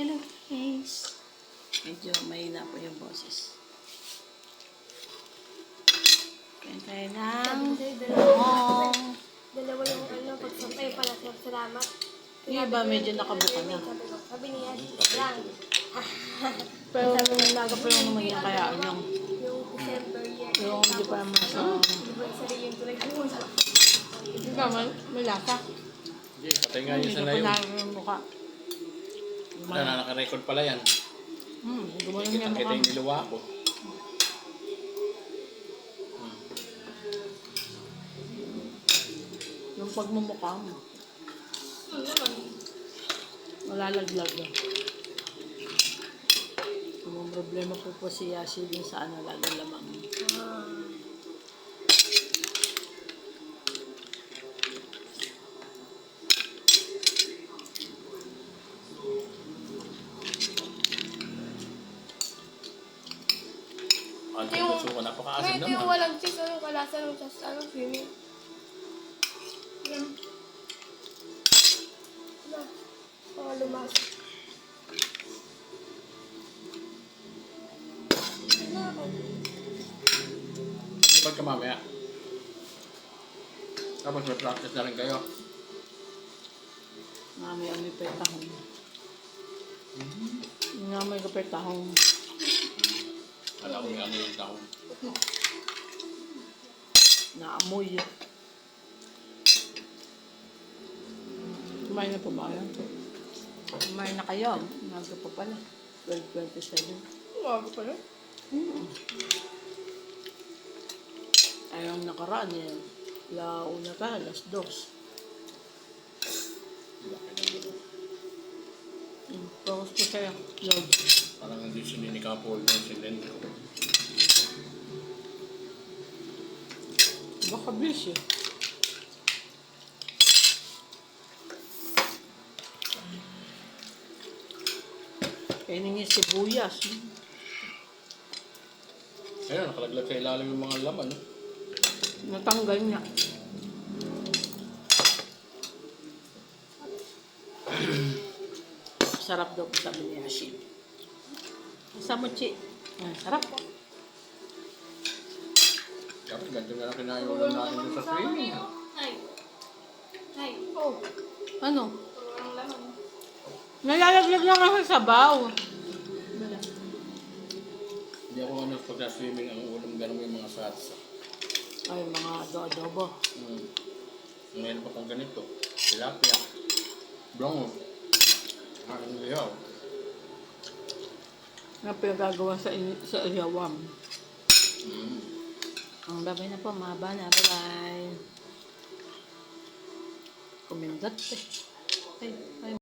Hello guys. Medyo mahina po yung boses. Kain tayo ng bawang. Dalawa yung pagsampay pala, salamat. Yung iba medyo nakabuka na. Sabi niya, lang. Pero naga pa yung naman yan kaya yung December year. yung hindi pa naman sa hindi pa may lasa. Hindi, patay nga yun Hindi sa na layo. pa yung mukha. Wala na, naka-record pala yan. Gumanon yung Kita mukha. yung niluwa ko. Yung pagmumukha mo. Malalaglag. Yung problema po si Yashi din sa lagalamang. Ang gusto ko, napaka-asim Ito yung naman. walang cheese, anong kalasa ng sauce, anong swimming. Yan. Mga lumas. Ba't ka mamaya? Tapos may practice na rin kayo. Amoy pa yung tahong. Amoy ko pa yung tahong. Wala ko may ano yung taon. Naamoy. Kumain na po ba kayo? Kumain na kayo. Umaga pa pala. 12:27. Umaga pala. Ayong nakaraan eh. Launa ka, alas 2. Focus po sa'yo. Lord. Parang hindi sininikapol mo si Lendo. Baka busy. Kainin yung sibuyas. Ayun, nakalaglag sa ilalim yung mga laman. No? Natanggal niya. Sarap daw po sabi ni Yashi. Samuchi. Sarap. Dapat ganito na lang kinayulan natin dun sa streaming. Ay. Oh. Ano? Ang laman. Nalalaglag lang ako sa sabaw. Hindi ako ano pag sa swimming ang ulam ganun yung mga satsa. Ay, mga adobo. Ngayon pa kung ganito. Tilapia. Brongo. Ang liyaw. Na pinagagawa sa iyawam. Ang babay na po, mahaba na. Bye-bye. Kumindot eh. Ay.